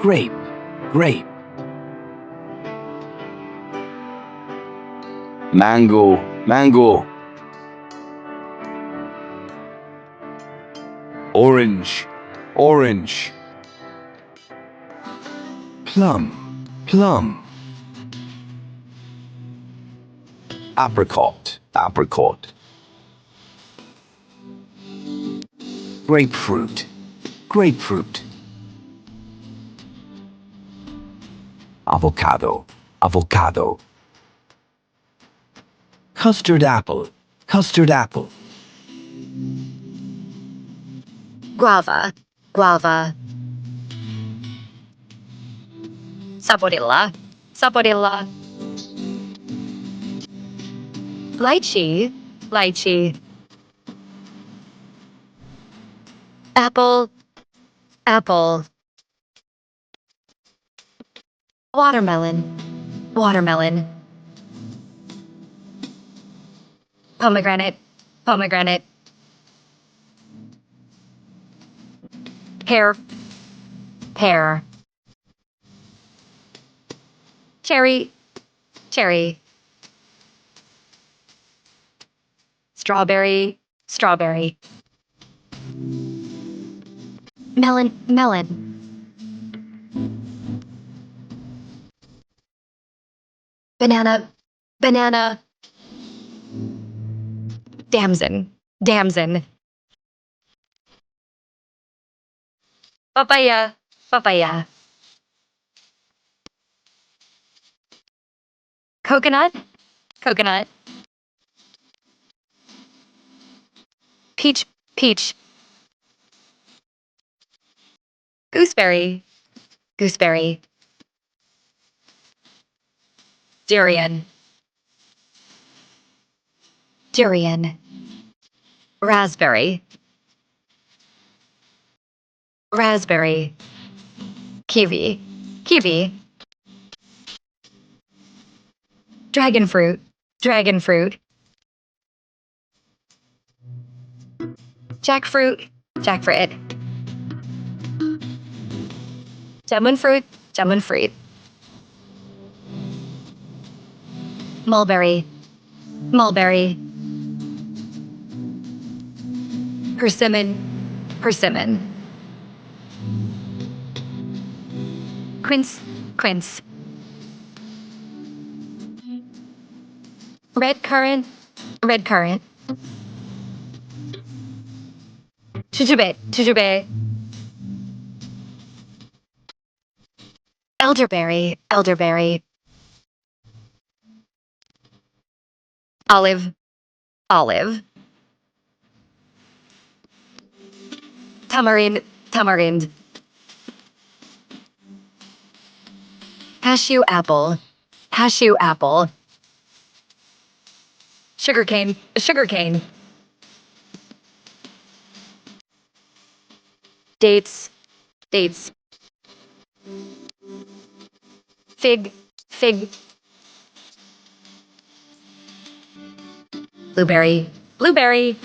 grape, grape. Mango, mango. Orange, orange. Plum, plum. Apricot, apricot. Grapefruit, grapefruit. Avocado, avocado. Custard apple, custard apple. Guava, guava. Sapodilla, sapodilla. Lychee, lychee. Apple, apple. Watermelon, watermelon. Pomegranate, pomegranate. Pear, pear. Cherry, cherry. Strawberry, strawberry. Melon, melon. Banana, banana. Damson, damson. Papaya, papaya. Coconut, coconut. Peach, peach. Gooseberry, gooseberry. Durian, durian. Raspberry, raspberry. Kiwi, kiwi. Dragon fruit, dragon fruit. Jackfruit, jackfruit. Jamun fruit, jamun fruit. Mulberry, mulberry. Persimmon, persimmon. Quince, quince. Red currant, red currant. Jujube, jujube. Elderberry, elderberry. Olive, olive. Tamarind, tamarind. Cashew apple, cashew apple. Sugarcane, sugarcane. Dates, dates. Fig, fig. Blueberry, blueberry.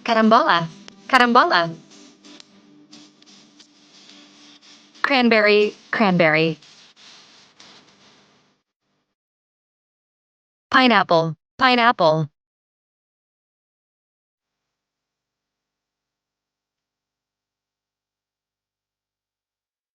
Carambola, carambola. Cranberry, cranberry. Pineapple, pineapple.